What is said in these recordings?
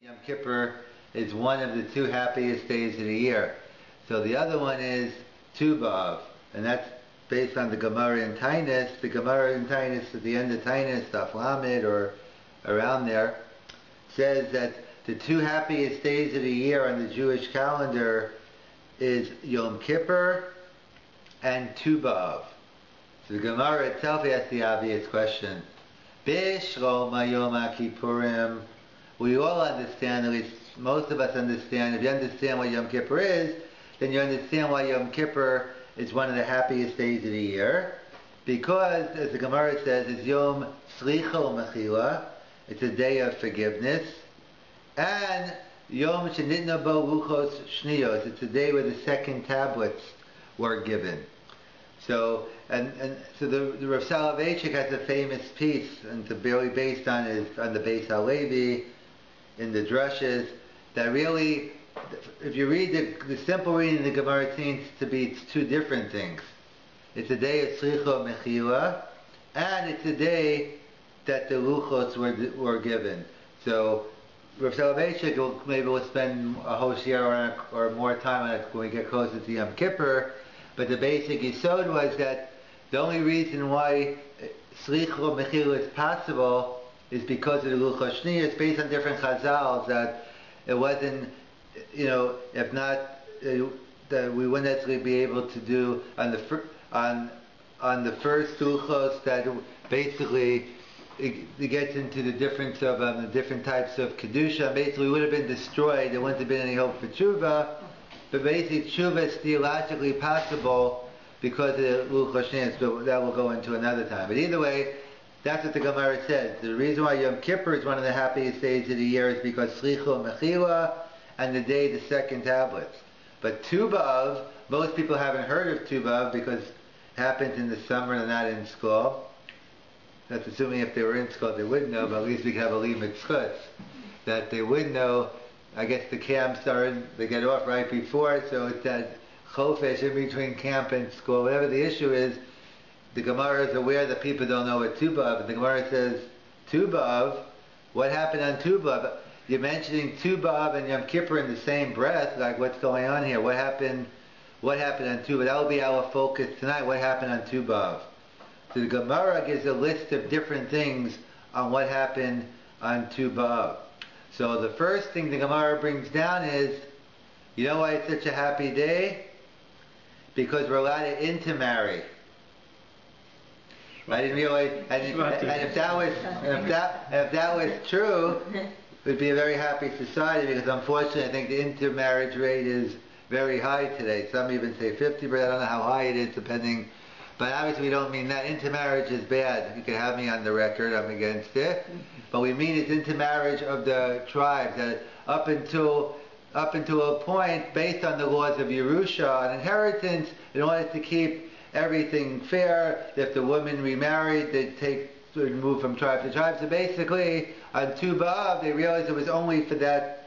Yom Kippur is one of the two happiest days of the year. So the other one is Tu B'Av, and that's based on the Gemara in Tainus. The Gemara in Tainus, at the end of Tainus, Daf Lamed or around there, says that the two happiest days of the year on the Jewish calendar is Yom Kippur and Tu B'Av. So the Gemara itself asks the obvious question: B'Shlom Yom HaKippurim. We all understand, at least most of us understand, if you understand what Yom Kippur is, then you understand why Yom Kippur is one of the happiest days of the year. Because, as the Gemara says, it's Yom Slicha U'Mechila, it's a day of forgiveness. And Yom Shenitna Bo Luchos Shniyos, it's a day where the second tablets were given. So the Rav Selevan has a famous piece, and it's really based on the Beis HaLevi, in the drushes, that really, if you read the simple reading, the Gemara seems to be it's two different things. It's a day of Slicha Mechila, and it's a day that the Luchos were given. So Rav Selevan, maybe we'll spend a whole year or more time on it when we get closer to Yom Kippur, but the basic yesod was that the only reason why Slicha Mechila is possible is because of the Luchos Shniyos. It's based on different chazals that it wasn't, if not, that we wouldn't necessarily be able to do on the first Luchos, that basically it gets into the difference of the different types of Kedusha. Basically it would have been destroyed, there wouldn't have been any hope for Tshuva, but basically Tshuva is theologically possible because of the Luchos Shniyos, but that will go into another time. But either way, that's what the Gemara says. The reason why Yom Kippur is one of the happiest days of the year is because Slicha Mechila and the day of the second tablets. But Tu B'Av, most people haven't heard of Tu B'Av because it happens in the summer and they're not in school. That's assuming if they were in school they would know, but at least we can have a limit schutz, that they would know. I guess the camps they get off right before, so it's that chofesh in between camp and school. Whatever the issue is, the Gemara is aware that people don't know what Tu B'Av. The Gemara says, Tu B'Av, what happened on Tu B'Av? You're mentioning Tu B'Av and Yom Kippur in the same breath, like what's going on here? What happened on Tu B'Av? That will be our focus tonight, what happened on Tu B'Av. So the Gemara gives a list of different things on what happened on Tu B'Av. So the first thing the Gemara brings down is, you know why it's such a happy day? Because we're allowed to intermarry. I didn't realize, and if that was true, it would be a very happy society, because unfortunately I think the intermarriage rate is very high today. Some even say 50, but I don't know how high it is depending. But obviously we don't mean that. Intermarriage is bad. You can have me on the record, I'm against it. But we mean it's intermarriage of the tribes, that up until a point, based on the laws of Yerusha and inheritance, in order to keep everything fair, if the woman remarried, they'd move from tribe to tribe. So basically, on Tu B'Av, they realized it was only for that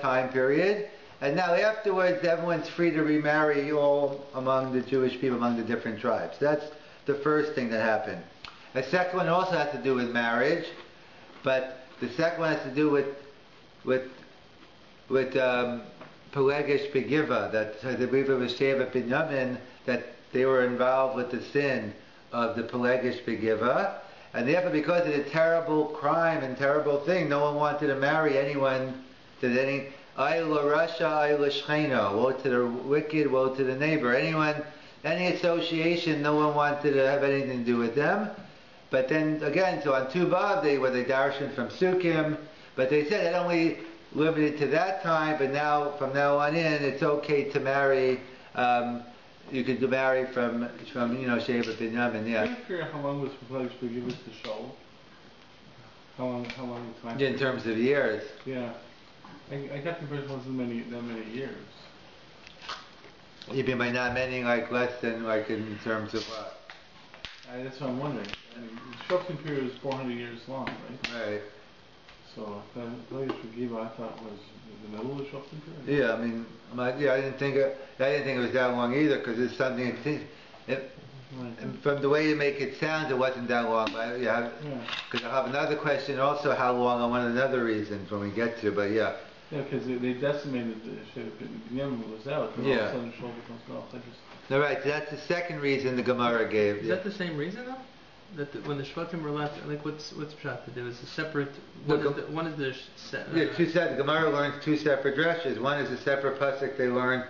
time period. And now afterwards, everyone's free to remarry all among the Jewish people, among the different tribes. That's the first thing that happened. The second one also has to do with marriage, but the second one has to do with Pelegish Begiva, that the Begiva was Sheva Binyamin, that they were involved with the sin of the Pelegish Begiva, and therefore because of the terrible crime and terrible thing, no one wanted to marry anyone to any Ayla Rasha, Ayla Shcheno, woe to the wicked, woe to the neighbor. Any association, no one wanted to have anything to do with them. But then again, so on Tu B'Av, they were the darshan from Sukkim, but they said it only limited to that time, but now, from now on in, it's okay to marry, you could marry from Sheva Binyamin, yeah. I'm curious how long was Pelegish Begiva to show? How long time? In terms of years. Yeah. I got the impression it wasn't that many years. You mean by not many, like less than, like in terms of what? That's what I'm wondering. I mean, the Shoftim period was 400 years long, right? Right. So Pelegish Begiva, I thought, was in the middle of the Shoftim period. Yeah, I mean, I didn't think it was that long either, because it's something. Right. And from the way you make it sound, it wasn't that long. But yeah, because I have another question also, how long, on one of the other reasons when we get to, but yeah. Yeah, because they decimated the Binyamin was out, and all of a sudden Shaul becomes Melech. No, right, so that's the second reason the Gemara gave. Is that the same reason though? That when the Shvatim were left, like what's Pshat? There was a separate. One is the. Two separate. The Gemara learns two separate drushes. One is a separate pasuk they learned.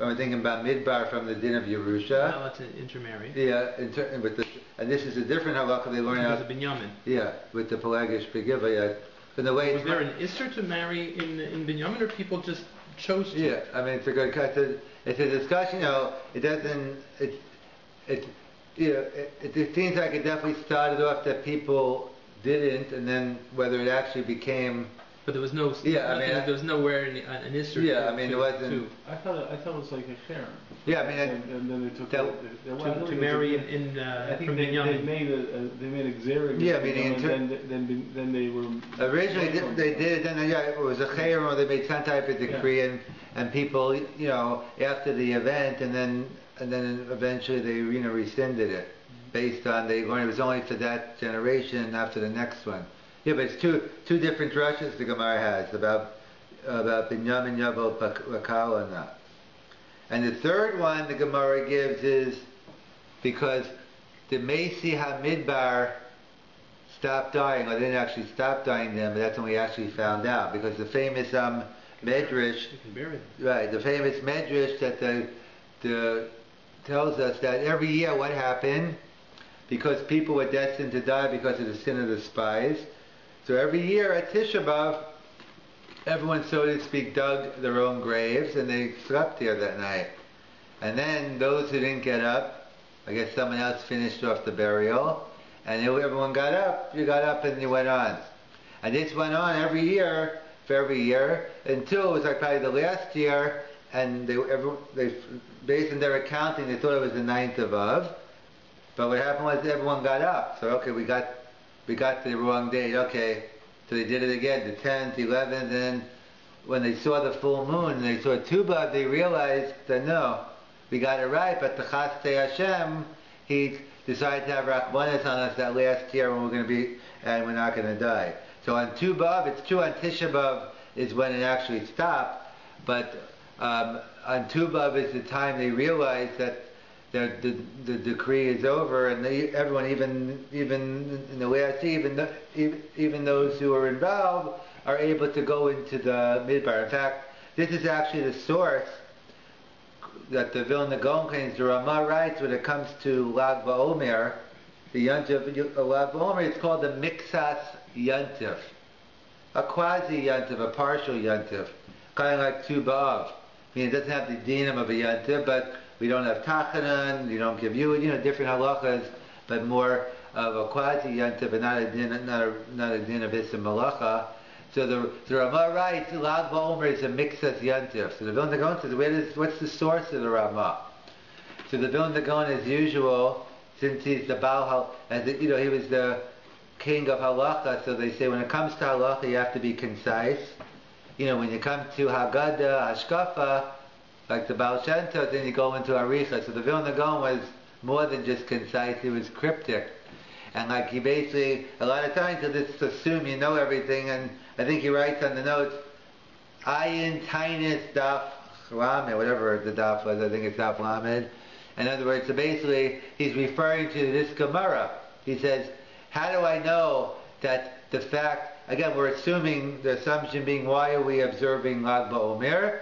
I'm thinking about Midbar from the Din of Yerusha. Now to intermarry. Yeah, and this is a different halacha they learn out. Because of Binyamin. Yeah, with the Pelagish Begiva. Yeah, from the way. Was there an Isser to marry in Binyamin, or people just chose to? Yeah, I mean it's a good cut. It's a discussion. You know, it doesn't. It seems like it definitely started off that people didn't, and then whether it actually became. But there was no. Yeah, I mean, there was nowhere an Isser. Yeah, I mean, it wasn't. I thought it was like a Karen. Yeah, I mean, and then they took to marry in I think from they Binyamin. made a Xeric. Yeah, meaning then they were. Originally, they did. Then it was a Chayim, or they made some type of decree, and people, you know, after the event, and then eventually they, you know, rescinded it based on they learned it was only for that generation and not for the next one. Yeah, but it's two different drushes the Gemara has about Binyamin Yavo Pakal and that. And the third one the Gemara gives is because the Mesi HaMidbar stopped dying, or they didn't actually stop dying then, but that's when we actually found out, because the famous Medrash, right, the famous Medrash that the tells us that every year what happened, because people were destined to die because of the sin of the spies. So every year at Tisha B'Av, everyone, so to speak, dug their own graves, and they slept there that night. And then those who didn't get up, I guess someone else finished off the burial, and everyone got up. You got up and you went on. And this went on every year, for every year, until it was like probably the last year, and they based on their accounting, they thought it was the 9th of Av. But what happened was everyone got up. So okay, we got the wrong date. Okay, so they did it again, the 10th, 11th, and then when they saw the full moon and they saw Tuba, they realized that no, we got it right. But the Chastei Hashem, he decided to have Rachmanis on us that last year when we're not going to die. So on Tu B'Av, it's true on Tisha B'Av is when it actually stopped, but on Tu B'Av is the time they realized that the decree is over, and everyone, even in the last, even those who are involved, are able to go into the Midbar. In fact, this is actually the source that the Vilna Gaon claims. The Ramah writes when it comes to Lag BaOmer, the Yontif Lag BaOmer, it's called the Mixas Yontif, a quasi Yontif, a partial Yontif, kind of like Tu B'Av. I mean, it doesn't have the dinam of a Yontif, but we don't have tachanan, you don't give you know, different halachas, but more of a quasi yontif, but not a din of Issa Malacha. So the Ramah writes, Lag BaOmer is a mixas yontif. So the Vilna Gaon says, what's the source of the Ramah? So the Vilna Gaon, as usual, since he's the Baal, he was the king of halacha, so they say when it comes to halacha, you have to be concise. You know, when you come to Haggadah, Hashkafa, like the Baal Shem Tov, then you go into Aricha. So the Vilna Gaon was more than just concise, he was cryptic. And like he basically, a lot of times he'll just assume you know everything, and I think he writes on the notes, Ayin Tainis Daf Lamed, whatever the daf was, I think it's Daf Lamed. In other words, so basically he's referring to this Gemara. He says, how do I know that the fact, again we're assuming, the assumption being why are we observing Lag BaOmer?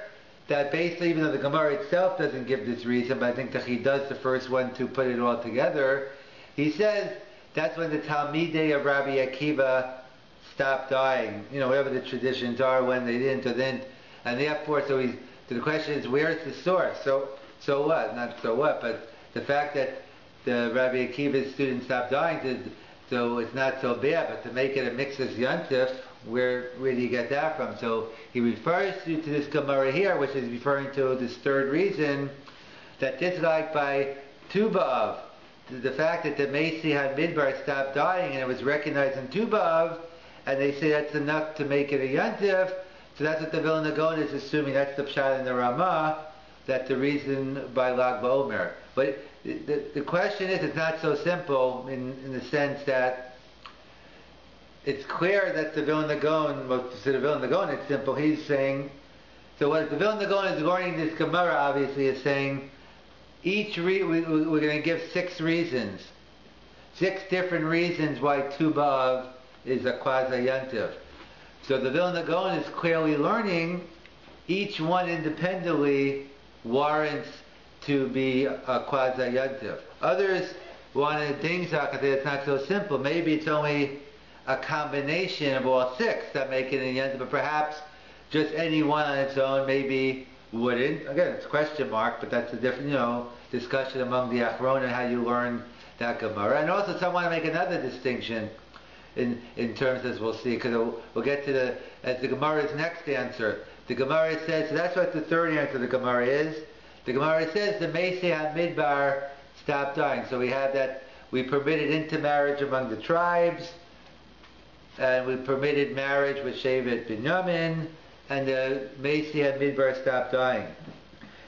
That basically, even though the Gemara itself doesn't give this reason, but I think that he does the first one to put it all together, he says that's when the Talmidei of Rabbi Akiva stopped dying. You know, whatever the traditions are, when they didn't or didn't. And therefore, so the question is, where's the source? So what? Not so what, but the fact that the Rabbi Akiva's students stopped dying, so it's not so bad, but to make it a mixus yontif, where do you get that from? So he refers to this Gemara here, which is referring to this third reason, that just like by Tu B'Av, the fact that the Mesi HaMidbar stopped dying and it was recognized in Tu B'Av, and they say that's enough to make it a Yontif, so that's what the Vilna Gaon is assuming, that's the Pshat in the Ramah, that the reason by Lag BaOmer. But the question is, it's not so simple in the sense that it's clear that the Vilna Gaon, well, to the Vilna Gaon, it's simple. He's saying, so what the Vilna Gaon is learning this Gemara, obviously, is saying, we're going to give 6 reasons. 6 different reasons why Tu B'Av is a quasi-yantiv. So the Vilna Gaon is clearly learning each one independently warrants to be a quasi-yantiv. Others want to think that it's not so simple. Maybe it's only a combination of all 6 that make it a yantiv, but perhaps just any one on its own maybe wouldn't. Again, it's a question mark, but that's a different, discussion among the Achronim how you learn that Gemara. And also some want to make another distinction in terms, as we'll see, because we'll get to the Gemara's next answer. The Gemara says, so that's what the third answer of the Gemara is. The Gemara says the Meisei HaMidbar stopped dying. So we have that we permitted intermarriage among the tribes, and we permitted marriage with Shevet Binyamin, and the Meisei HaMidbar stopped dying.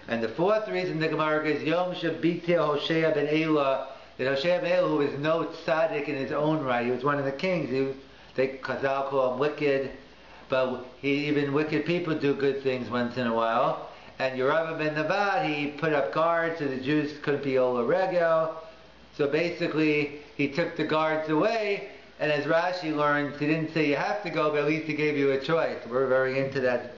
And the fourth reason the Gemara gives, Yom Shabitia Hoshea ben Elah, that Hoshea ben Elah, who was no tzaddik in his own right, he was one of the kings, Chazal call him wicked, but even wicked people do good things once in a while. And Yerabah ben Nevat, he put up guards so the Jews couldn't be Ola Regel. So basically, he took the guards away, and as Rashi learns, he didn't say you have to go, but at least he gave you a choice. We're very into that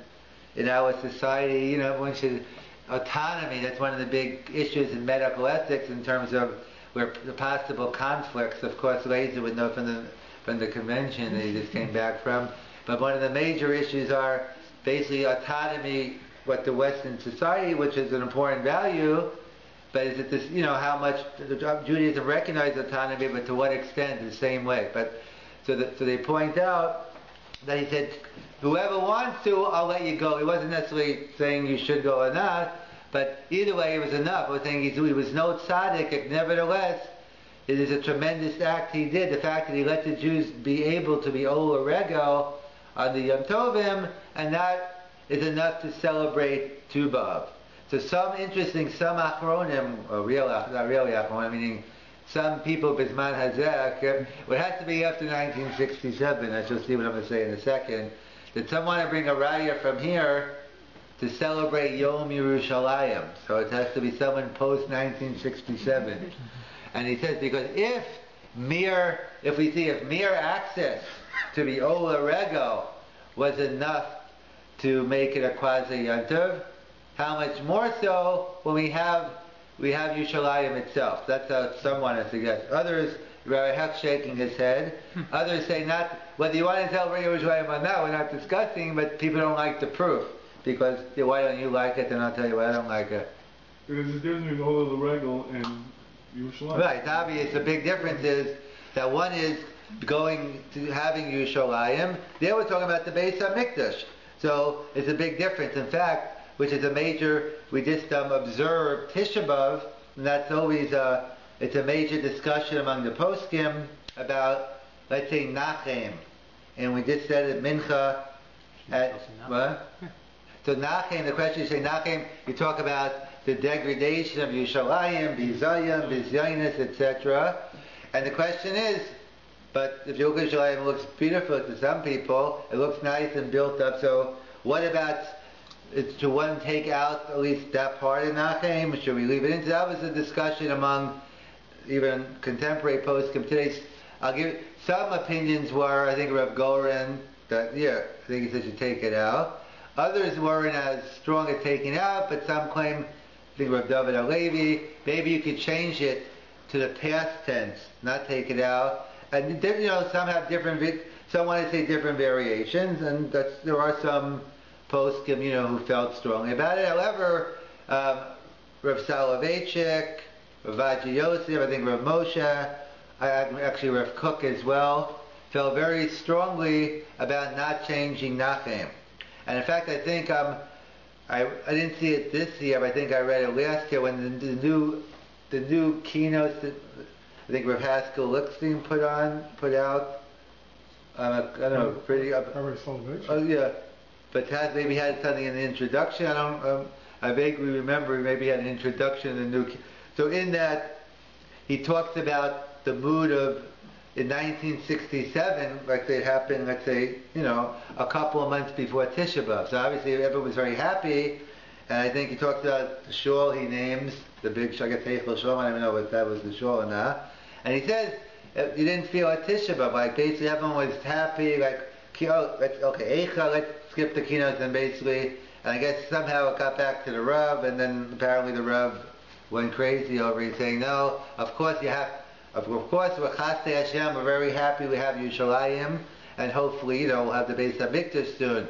in our society. Everyone should autonomy. That's one of the big issues in medical ethics in terms of where the possible conflicts. Of course, Laser would know from the convention that he just came back from. But one of the major issues are basically autonomy, what the Western society, which is an important value, but is it this, how much Judaism recognizes autonomy, but to what extent, the same way. But so they point out that he said, whoever wants to, I'll let you go. He wasn't necessarily saying you should go or not, but either way, it was enough. I was saying he was no tzaddik, nevertheless, it is a tremendous act he did. The fact that he let the Jews be able to be Ola Regel on the Yom Tovim, and that is enough to celebrate Tu B'Av. So some Achronim, or not really Achronim, meaning some people, Bisman Hazek, it has to be after 1967, I shall see what I'm going to say in a second, that some want to bring a raya from here to celebrate Yom Yerushalayim. So it has to be someone post 1967. And he says, because if mere access to the Ola Regel was enough to make it a quasi-yantiv, how much more so when we have Yerushalayim itself. That's how some want to suggest. Others, Rabbi Heck shaking his head. Others say not, whether you want to celebrate Yerushalayim or not, we're not discussing, but people don't like the proof. Because, why don't you like it? Then I'll tell you why I don't like it. Because the difference between Ola Regel and Yerushalayim. Right, it's obvious. The big difference is that one is going to having Yerushalayim. There we're talking about the Beis HaMikdash. So it's a big difference. In fact, which is a major, we just observed Tisha B'Av, and that's always it's a major discussion among the poskim about, let's say, Nachem. And we just said at Mincha, what? So Nachem, the question is, say Nachem, you talk about the degradation of Yerushalayim, Bizayim, Bizyaynus, etc. And the question is, but if you look at Yerushalayim, it looks beautiful to some people, it looks nice and built up, so what about, to one take out at least that part of Nachem? Should we leave it in? So that was a discussion among even contemporary poskim. Today, I'll give some opinions were, I think Rav Goren, that I think he said you take it out. Others weren't as strong as taking out, but some claim, I think Rav David Alevi, maybe you could change it to the past tense, not take it out. And some have different, some want to say different variations, and there are some poskim, who felt strongly about it. However, Rav Soloveitchik, Rav Vaji Yosef, I think Rav Moshe, actually Rav Kook as well, felt very strongly about not changing Nachem. And in fact, I think I didn't see it this year, but I think I read it last year when the new keynotes that I think Rav Haskell Lickstein put out. I don't know, pretty. Oh yeah, but maybe had something in the introduction. I don't. I vaguely remember maybe he had an introduction to the new. So in that, he talks about the mood of in 1967, like it happened, let's say, a couple of months before Tisha B'Av. So obviously everyone was very happy, and I think he talked about the shul he names, the big Shagat Heichel shul. I don't even know if that was the shul or not. And he says you didn't feel a Tisha B'Av, like basically everyone was happy, like let's skip the keynotes, and basically, and I guess somehow it got back to the Rav, and then apparently the Rav went crazy over it, saying, no, of course we're Chastei Hashem, we're very happy we have Yerushalayim, and hopefully, we'll have the Beis HaMikdash soon.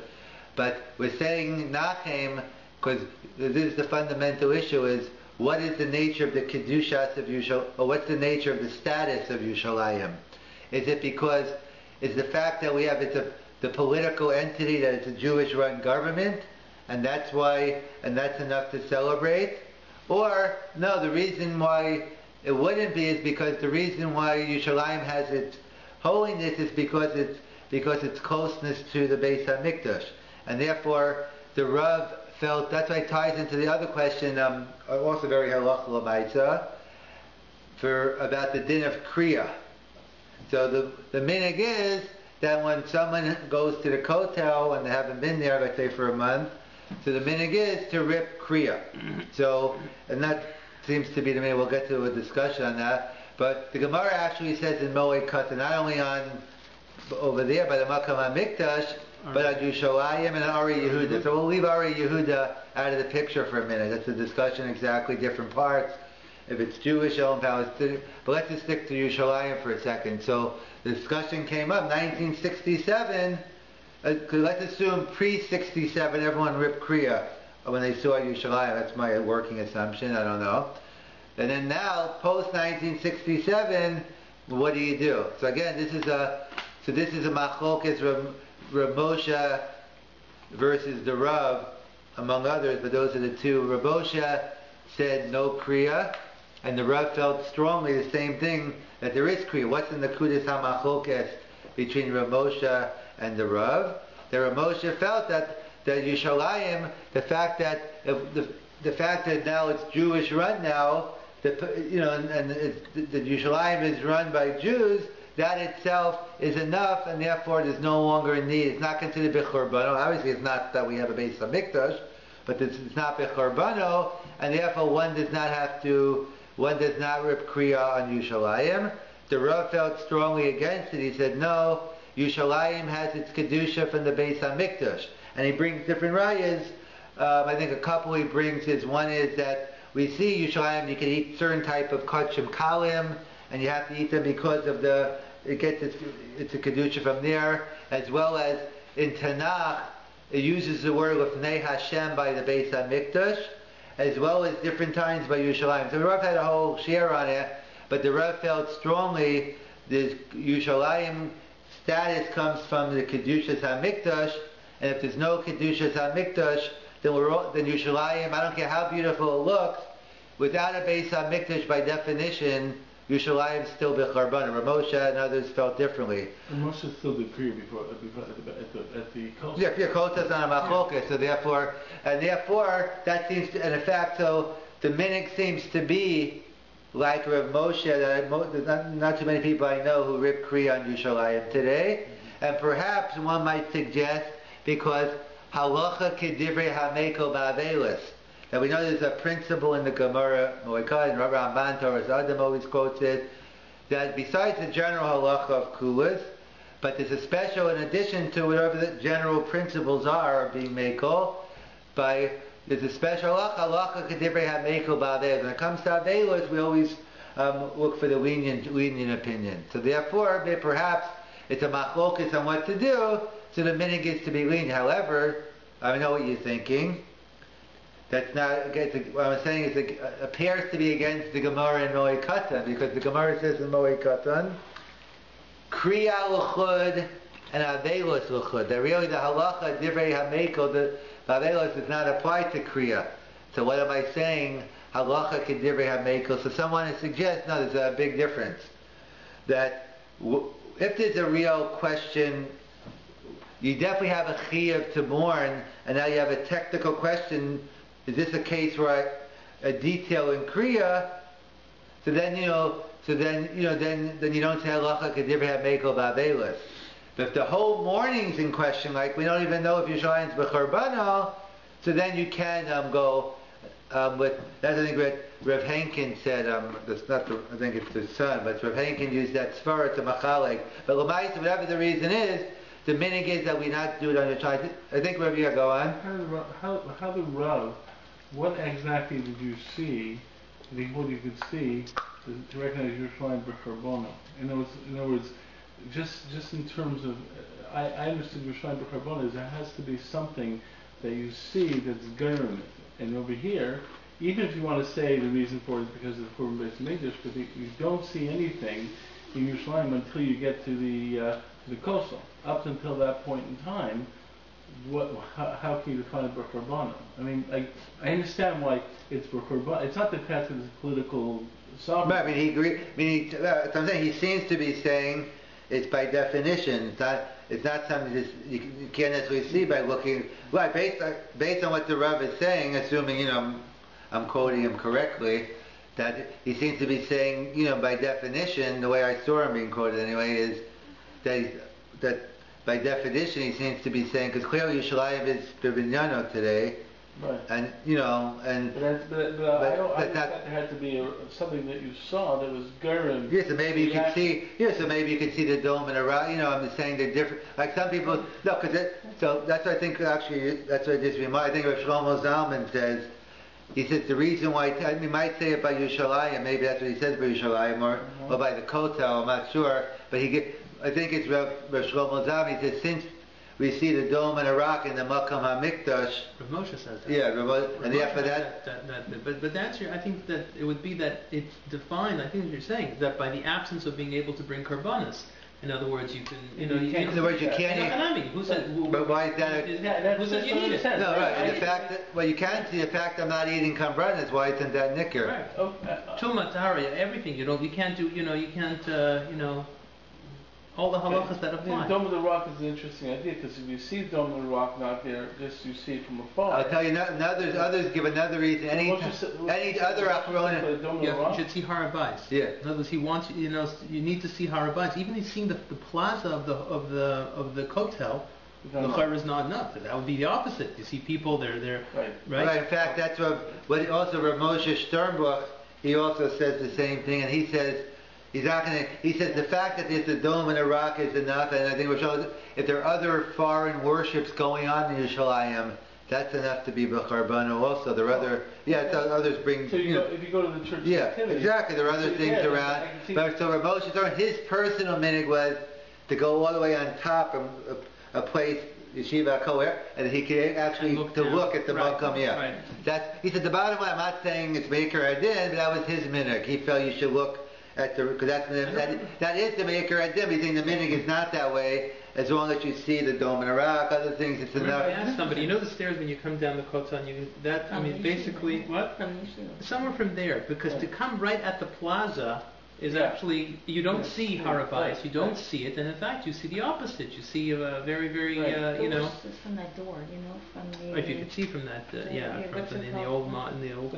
But we're saying Nachem, because this is the fundamental issue, is what is the nature of the Kedushas of Yerushalayim, or what's the nature of the status of Yerushalayim? Is it because, is the fact that we have, the political entity, that it's a Jewish-run government, and that's why, and that's enough to celebrate? Or, no, the reason why it wouldn't be is because the reason why Yerushalayim has its holiness is because its closeness to the Beis HaMikdash. And therefore, the Rav felt, that's why it ties into the other question, also very halacha l'maisa, about the din of Kriya. So the minhag is that when someone goes to the kotel and they haven't been there, let's say for a month, so the minhag is to rip Kriya. So, and that seems to be the minhag. We'll get to a discussion on that. But the Gemara actually says in Moed Katan, not only on over there by the Makam HaMikdash, but on Yerushalayim and Ari Yehuda. So we'll leave Ari Yehuda out of the picture for a minute. That's a discussion exactly different parts. If it's Jewish, Elam Palestinian. But let's just stick to Yerushalayim for a second. So the discussion came up, 1967, let's assume pre-67 everyone ripped Kriya when they saw Yerushalayim. That's my working assumption, I don't know. And then now, post-1967, what do you do? So again, this is a machlokes Rav Moshe versus the Rav, among others, but those are the two. Rav Moshe said no Kriya, and the Rav felt strongly the same thing, that there is Kriya. What's in the Kudas HaMachlokes between Rav Moshe and the Rav? The Rav Moshe felt that Yerushalayim, the fact that now it's Jewish run now, and the Yerushalayim is run by Jews, that itself is enough, and therefore there's no longer a need. It's not considered bechorbono. Obviously, it's not that we have a Beis HaMikdash, but it's not bechorbono, and therefore one does not rip Kriya on Yerushalayim. The Rav felt strongly against it. He said, no, Yerushalayim has its kedusha from the Beis HaMikdash, and he brings different rayas. I think a couple he brings is, one is that we see Yerushalayim, you can eat certain type of kachim kalim, and you have to eat them because of it's a kedusha from there, as well as in Tanakh, it uses the word Lefnei Hashem by the Beis HaMikdash, as well as different times by Yerushalayim. So the Rav had a whole share on it, but the Rav felt strongly the Yerushalayim status comes from the Kedushas HaMikdash, and if there's no Kedushas HaMikdash, then Yerushalayim, I don't care how beautiful it looks, without a Beis HaMikdash, by definition, Yerushalayim is still b'charban. Rav Moshe and others felt differently. And Moshe still did Kriya before at the Kostas. Yeah, Kostas on a machlokes. So therefore, that seems to, and in fact, so the minhag seems to be like Rav Moshe. That not too many people I know who rip Kriya on Yerushalayim today, and perhaps one might suggest because halacha kedivrei hameko ba'avelis. Now we know there's a principle in the Gemara, Moekad, and Rabbi Ramban Torah's Adam always quotes it, that besides the general halacha of kulas, but there's a special, in addition to whatever the general principles are of being mekel, there's a special halacha kedivrei hameko ba'avelis. When it comes to avelis, we always look for the lenient opinion. So therefore, perhaps it's a machlokes on what to do, so the minhag is to be lenient. However, I know what you're thinking. That's not, what I'm saying is it appears to be against the Gemara in Moed Katan, because the Gemara says in Moed Katan, Kriya l'chud and Avelos l'chud. That really the halacha, Divrei HaMekel, the Avelos does not apply to Kriya. So what am I saying? Halacha ke Divrei HaMekel. So someone suggests, no, there's a big difference. That if there's a real question, you definitely have a chiyuv to mourn, and now you have a technical question. is this a case where a detail in Kriya, so then, then you don't say halacha kedir have mekel ba'avelis. But if the whole morning's in question, like we don't even know if Yerushalayim's b'charbano, so then you can go with, that's I think what Rav Henkin said, that's not the, I think it's the son, but Rav Henkin used that svara to machalek. But l'mayis, whatever the reason is, the minig is that we not do it on Yerushalayim. I think Rav, yeah, go on. How the Rav, what exactly did you see, what you could see, to recognize Yerushalayim b'charbano? In other words, just in terms of, I understood Yerushalayim b'charbano is there has to be something that you see that's gairim it. And over here, even if you want to say the reason for it is because of the Churban Beis Hamikdash, but you don't see anything in Yerushalayim until you get to the coastal. Up until that point in time, how can you define it b'charbano? I mean, I understand why it's b'charbano. It's not the fact that it's political sovereignty. Right, I mean, he agreed. I mean, I'm saying he seems to be saying it's by definition. It's not something that you can't necessarily see by looking. Right, based on what the Rav is saying, assuming I'm quoting him correctly, that he seems to be saying, by definition, the way I saw him being quoted anyway, is that by definition he seems to be saying, because clearly Yerushalayim is b'binyano today. Right. And but I don't think there had to be something that you saw that was gairim. Yeah, so maybe you could see. Yeah, so maybe you could see the dome and around. I'm just saying they're different. Like some people, no, so that's what I think. Actually, that's what I just reminded. I think Rav Shlomo Zalman says. He says the reason why he might say it by Yerushalayim. Maybe that's what he says by Yerushalayim or by the Kotel. I'm not sure, but I think it's Rav Shlomo Zalman. He says since we see the dome and a rock in the Makam HaMikdash. Rav Moshe says that. Yeah, and after that. But the answer, I think that it would be that it's defined. I think what you're saying that by the absence of being able to bring karbanas. In other words, you can. In other words, you can't. Who said? But why is that? Who said you need it? No, right. And the fact that you can't see the fact I'm not eating karbanas. Why isn't that nicker? Right. Tuma, tahara, everything. You can't do. You can't. All the halachas that apply. The Dome of the Rock is an interesting idea because if you see the Dome of the Rock not there, just you see it from afar. I'll tell you, others give another reason. Any other achrona, you should see Harabais. Yeah. In other words, he wants you need to see Harabais. Even seeing the plaza of the Kotel, the chayr is not enough. That would be the opposite. You see people, they're right. In fact, that's what also Rav Moshe Sternbuch, he also says the same thing, and he says. He's not going to. He says the fact that there's a dome and a rock is enough, and I think if there are other foreign worships going on in Yerushalayim, that's enough to be b'charbano. Also, there are other. Yeah, others bring. So if you go to the church. Yeah, activity, exactly. There are other things around. But so Rav Moshe Stern, his personal minig was to go all the way on top of a place. Yeshiva Koher, and he could actually look at the Makam. Yeah, he said the bottom line. I'm not saying it's Maker Adin, but that was his minig. He felt you should look. Because that is the maker at them. You think the minig is not that way, as long as you see the dome and the rock, other things, it's enough. I asked somebody, the stairs when you come down the Kotel, basically, what? Somewhere from there, because to come right at the plaza is actually, you don't see Harabais, you don't see it, and in fact you see the opposite. You see a very, very, It's from that door, from the... If you could see from that, from in the old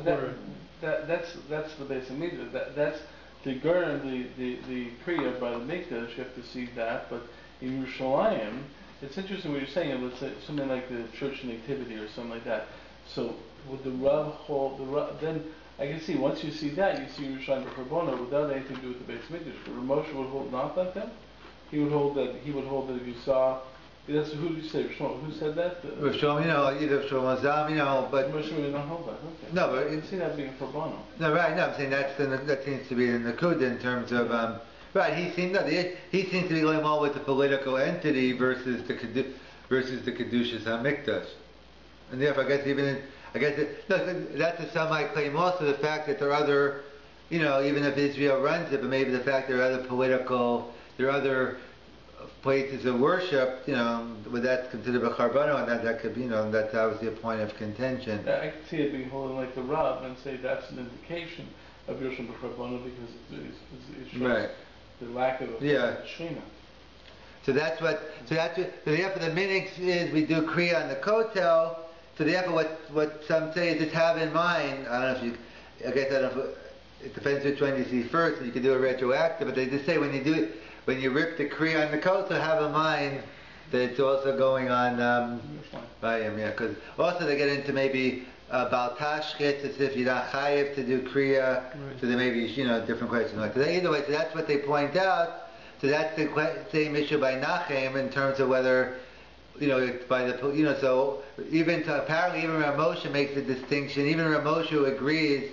quarter. That's the base of media. That's the Gurn, the Priya by the Mikdash, you have to see that, but in Yerushalayim, it's interesting what you're saying, let's say something like the church nativity or something like that. So would the Rav hold, then I can see, once you see that, you see Yerushalayim b'charbona without anything to do with the base Mikdash. But Moshe would hold not like that? He would hold that if you saw, that's who did you say, who said that? Rav Shlomo, either Rav Shlomo Zalman, but... Moshe would not hold that, okay. No, but... I can see that being a Charbano. No, right, I'm saying that seems to be in the Nakud in terms of, right, he seems to be going more with the political entity versus the Kedushas HaMikdash. And therefore, that's a Semite claim also, the fact that there are other, even if Israel runs it, but maybe the fact there are other places of worship, but that's considered a charbano, and that could be, that's obviously a point of contention. I can see it being holding like the Rav and say that's an indication of Yerushalayim b'charbano because it shows the lack of Shina. So therefore the minics is we do Kriya on the Kotel, so therefore what some say is just have in mind, I don't know if you, I guess I don't know, it depends which one you see first, and you can do a retroactive, but they just say when you rip the Kriya on the coat, so have in mind that it's also going on by him, yeah, because also they get into maybe Bal Tashchitz, as if you're not chayiv to do Kriya, so there may be, different questions like that. Either way, so that's what they point out, so that's the same issue by Nachem in terms of whether, by the, so apparently even Rav Moshe makes a distinction, even Rav Moshe agrees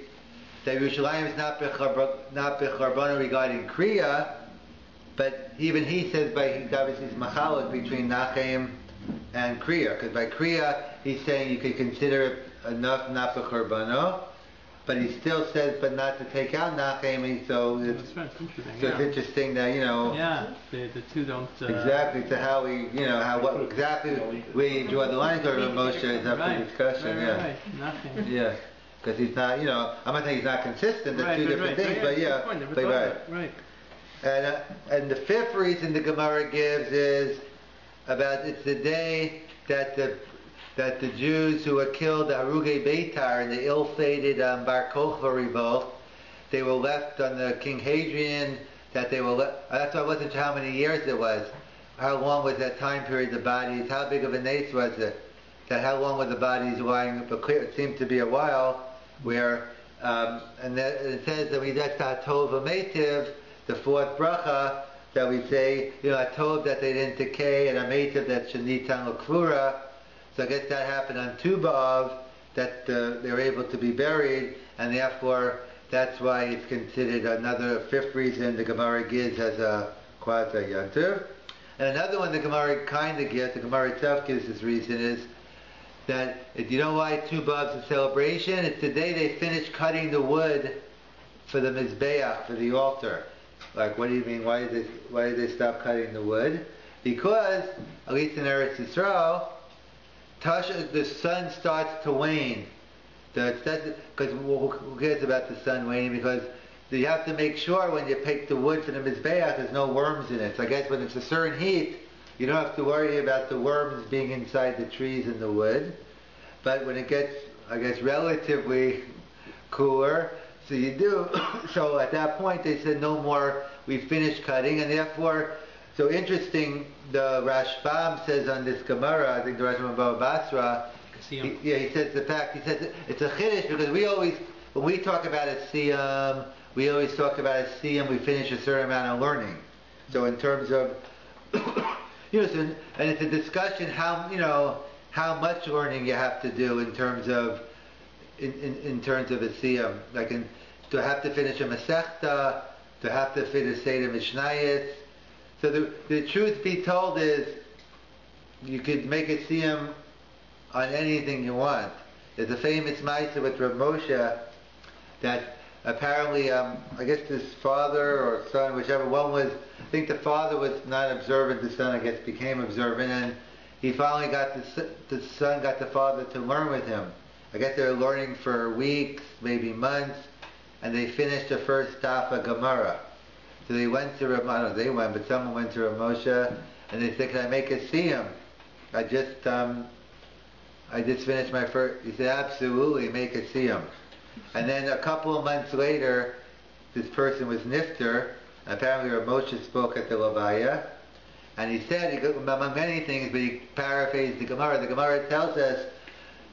that Yerushalayim is not becharbana regarding Kriya, but even he says obviously it's machalot between Nachem and Kriya, because by Kriya he's saying you could consider it enough not becharbano, but he still says but not to take out Nachem, so it's interesting that, Yeah, the two don't... exactly, to how we, what exactly where you draw the lines over Moshe is up for discussion, right. Nothing. Yeah. Because he's not, I'm not saying he's not consistent, they're two different things, but yeah, right. And the fifth reason the Gemara gives is about it's the day that the Jews who were killed, the Haruge Beitar, in the ill-fated Bar Kokhba revolt, they were left on the King Hadrian, that's why I wasn't sure how many years it was, how long was that time period, the bodies, how big of a nace was it, that how long were the bodies lying, but clear, it seemed to be a while, where, it says that that's Atov Ametiv, the fourth bracha, that we say, Atov that they didn't decay, and Ametiv that Shanitan L'Kvura. So I guess that happened on Tu B'Av, that they were able to be buried, and therefore that's why it's considered another fifth reason the Gemara gives as a Quasi Yantiv. And another one the Gemara kind of gives, the Gemara itself gives this reason, is that if you know why Tu B'Av is a celebration, it's the day they finish cutting the wood for the Mizbeach, for the altar. Like, what do you mean? Why did they stop cutting the wood? Because, at least in Eretz Yisrael, the sun starts to wane. Because who cares about the sun waning? Because you have to make sure when you pick the wood for the Mizbeach, there's no worms in it. So I guess when it's a certain heat, you don't have to worry about the worms being inside the trees and the wood. But when it gets, I guess, relatively cooler, so you do. So at that point they said no more, we've finished cutting, and therefore, so interesting, the Rashbam says on this Gemara, I think the Rashbam Baba Basra, he says the fact, he says it's a chiddush because when we talk about a siyam, we always talk about a siyam, we finish a certain amount of learning. So in terms of, and it's a discussion how much learning you have to do in terms of in terms of a siyam, like to have to finish a masechta, to have to finish Seder Mishnayos. So the truth be told is, you could make a siyam on anything you want. There's a famous ma'aseh with Rav Moshe that apparently, I guess his father or son, whichever one was, I think the father was not observant, the son I guess became observant, and he finally got the son got the father to learn with him. I guess they were learning for weeks, maybe months, and they finished the first daf of Gemara. So they went to Rav, I don't know they went, but someone went to Rav Moshe, and they said, can I make a siyam? I just finished my first. He said, absolutely, make a siyam. And then a couple of months later, this person was nifter. Apparently Rav Moshe spoke at the Levaya, and he said, among many things, but he paraphrased the Gemara. The Gemara tells us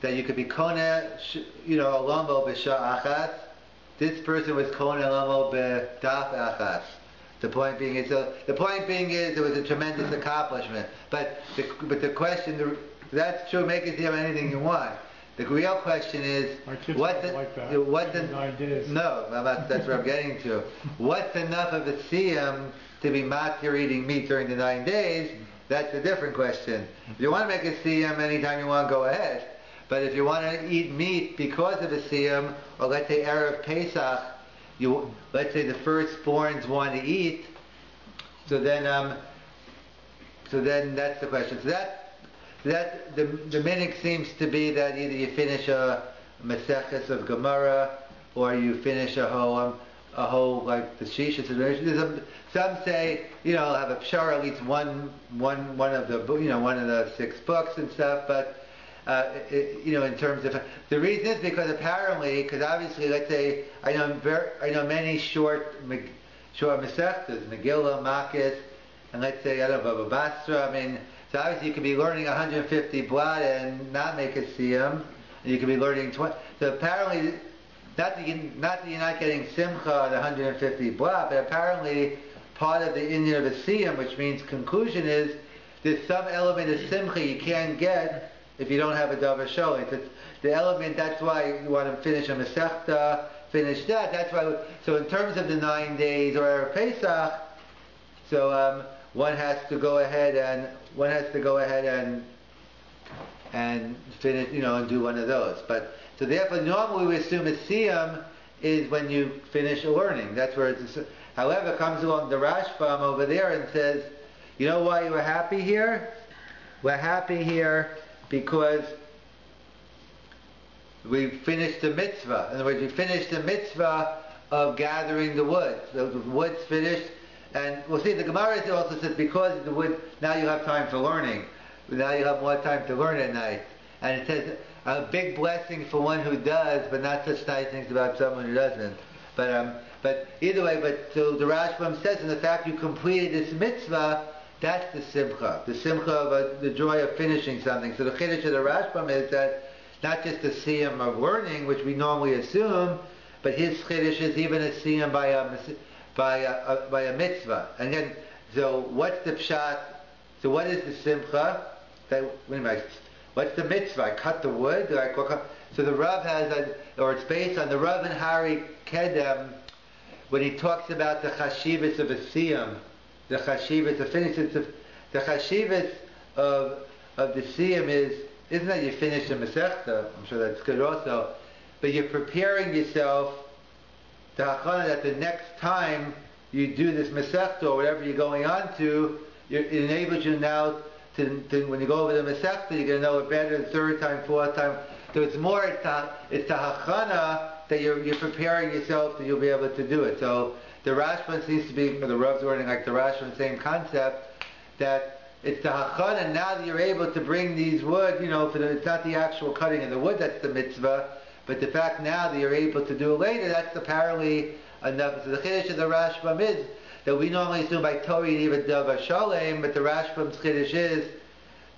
that you could be kona, alomo b'sha achas. This person was kona alomo b'daf achas. The point being is it was a tremendous accomplishment. But the question, that's true. Make it siyam anything you want. The real question is, that's what I'm getting to. What's enough of a siyam to be matir eating meat during the 9 days? That's a different question. If you want to make a siyam anytime you want, go ahead. But if you want to eat meat because of a siyam, or let's say Erev Pesach, let's say the firstborns want to eat, so then that's the question. So that the minhag seems to be that either you finish a Maseches of Gemara, or you finish a whole like the Shisha. Some say have a pshara, at least one of the one of the 6 books and stuff. But in terms of the reason is because apparently, because obviously, let's say I know many short Masechtas, Megillah, Makis, and let's say I don't know Baba Basra. I mean, so obviously you could be learning 150 blot and not make a siyam, and you could be learning 20. So apparently, not that you're not getting simcha on 150 blot, but apparently part of the Indian of a siyam, which means conclusion, is there's some element of simcha you can't get if you don't have a davar sholim. It's the element, that's why you want to finish a Masechta, finish that. That's why. So in terms of the 9 days or Erev Pesach, so one has to go ahead and finish, and do one of those. But so therefore, normally we assume a siyam is when you finish a learning. That's where it's. However, comes along the Rashbam over there and says, you know why we're happy here? We're happy here because we finished the mitzvah. In other words, we finished the mitzvah of gathering the wood. So the wood's finished, and we'll see the Gemara also says because the wood, now you have time for learning. Now you have more time to learn at night. And it says a big blessing for one who does, but not such nice things about someone who doesn't. But either way, so the Rashbam says, in the fact you completed this mitzvah, that's the simcha of the joy of finishing something. So the chiddush of the Rashbam is that not just a siyam of learning, which we normally assume, but his chiddush is even a siyam by a mitzvah. And then, so what's the pshat? So what is the simcha? What's the mitzvah? I cut the wood. So the Rav has, or it's based on the Rav and Hari Kedem, when he talks about the chashivas of a siyam. The chashivas, the chashivas of the siyam isn't that you finish the Masechta, I'm sure that's good also, but you're preparing yourself to hachana that the next time you do this Masechta or whatever you're going on to, it enables you now to when you go over the Masechta, you're going to know it better the third time, fourth time. So it's the hachana that you're preparing yourself that you'll be able to do it. So the Rashbam seems to be, the Rav's wording like the Rashbam, same concept, that it's the hachana now that you're able to bring these wood, it's not the actual cutting of the wood that's the mitzvah, but the fact now that you're able to do it later, that's apparently enough. So the chiddush of the Rashbam is that we normally assume by Torah you need a davar shalem, but the Rashbam's chiddush is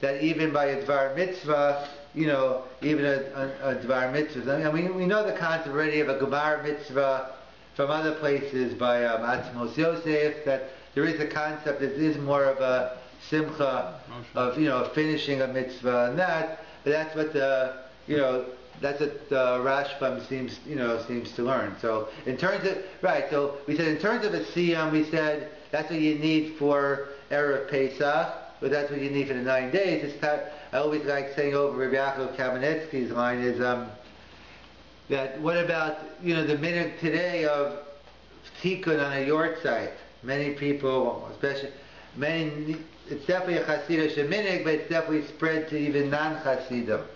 that even by a dvar mitzvah, even a dvar mitzvah. I mean, we know the concept already of a gemar mitzvah from other places by Atzmos Yosef, that there is a concept that is more of a simcha of finishing a mitzvah and that, but that's what the Rashbam seems to learn. So in terms of so we said in terms of a siyam, we said that's what you need for Erev Pesach, but that's what you need for the 9 days. I always like saying over Rabbi Yaakov Kamenetsky's line is that what about the minute today of tikkun on a yort site? Many people, especially it's definitely a Hasidic minig, but it's definitely spread to even non-Hasidim.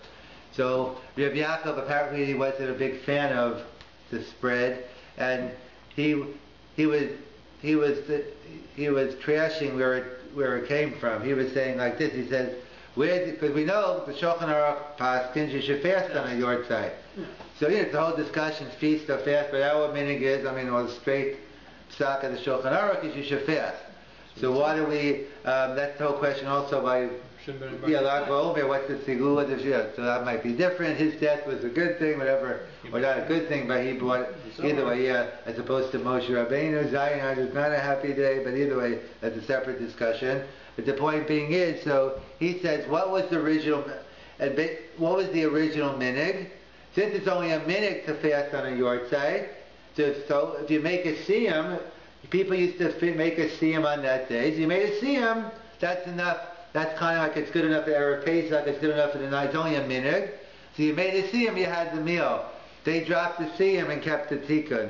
So Rabbi Yaakov apparently wasn't a big fan of the spread, and he was trashing where it came from. He was saying like this. He says, because we know the Shulchan Aruch paskins you should fast on a yort site. So it's the whole discussion, feast or fast, but our minig is, it was straight psak of the Shulchan Aruch is you should fast. So why do we, that's the whole question also by Lag BaOmer, what's the sigula? So that might be different. His death was a good thing, whatever, or not a good thing, but he brought, either way, as opposed to Moshe Rabbeinu, Zion is not a happy day, but either way, that's a separate discussion. But the point being is, so he says, what was the original minig? Since it's only a minig to fast on a yort site, so if you make a siyam, people used to make a siyam on that day. So you made a siyam, that's enough. That's kind of like it's good enough for Erev Pesach, it's good enough for the night. It's only a minig. So you made a siyam, you had the meal. They dropped the siyam and kept the tikkun.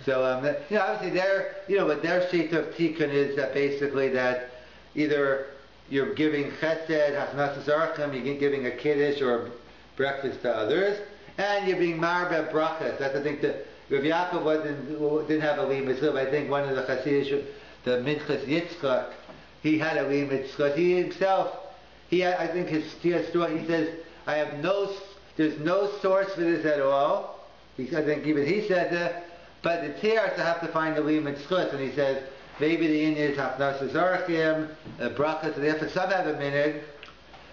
So obviously what their sheet of tikkun is that basically that either you're giving chesed, hachnasas archim, you're giving a kiddush or breakfast to others, and you're being marbe brachas. That's I think that Rabbi Yaakov didn't have a li mitzvah. I think one of the Hasidic, the Minchas Yitzchak, he had a li mitzvah. He himself, I think he says, there's no source for this at all. I think even he says it, but the Tiars have to find the limit schus, and he says, maybe the Indians have Hafnasas Archim, Brachas, therefore some have a minute.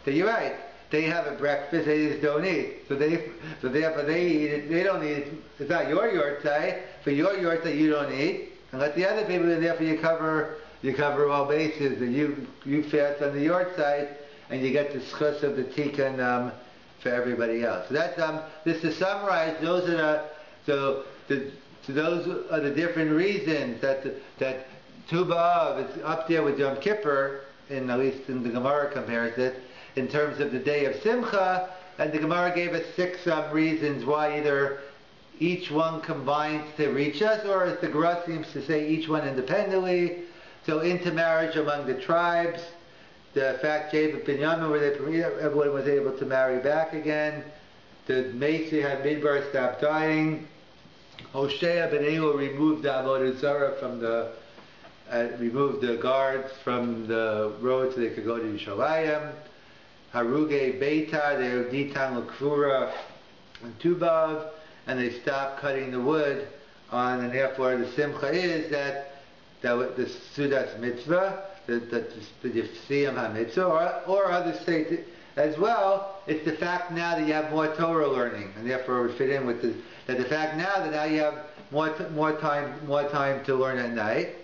So you're right. They have a breakfast, they just don't eat. So therefore they eat it, they don't eat it. It's not your yortzeit. For your yortzeit you don't eat. And let the other people, and therefore you cover all bases, and you fast on the yortzeit, and you get the schus of the tikkun for everybody else. So that's just to summarize, those are those are the different reasons that Tu B'Av is up there with Yom Kippur, at least in the Gemara compares it, in terms of the day of Simcha, and the Gemara gave us 6 reasons why either each one combines to reach us, or as the Gemara seems to say, each one independently. So intermarriage among the tribes, the fact Jacob and Binyamin, where everyone was able to marry back again, the Macy had Midbar stopped dying, Hoshea ben Elu removed the Avodah Zarah from removed the guards from the road so they could go to Yerushalayim. Haruge Beitar, they were Ditan L'Kfura and Tu B'Av, and they stopped cutting the wood and therefore the Simcha is that the Sudas Mitzvah, the Yifsiyam HaMitzvah, or others say as well, it's the fact now that you have more Torah learning, and therefore it would fit in with the fact now that now you have more time to learn at night.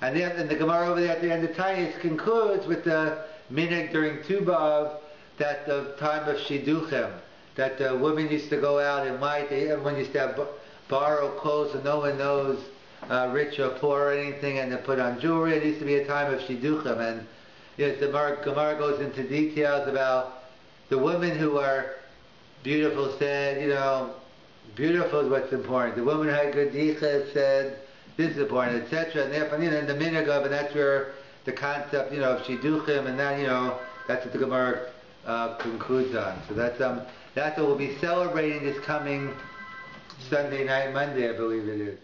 And then the Gemara over there at the end of Tainis concludes with the minhag during Tu B'Av, that the time of Shidduchim, that the women used to go out and everyone used to have borrow clothes and no one knows rich or poor or anything, and they put on jewelry. It used to be a time of Shidduchim, and yes, the Gemara goes into details about the women who are beautiful said, beautiful is what's important. The woman who had good dicha said, this is important, etc. And therefore, in the minhag of, and that's where the concept, of Shidduchim, and that, that's what the Gemara concludes on. So that's what we'll be celebrating this coming Sunday night, Monday, I believe it is.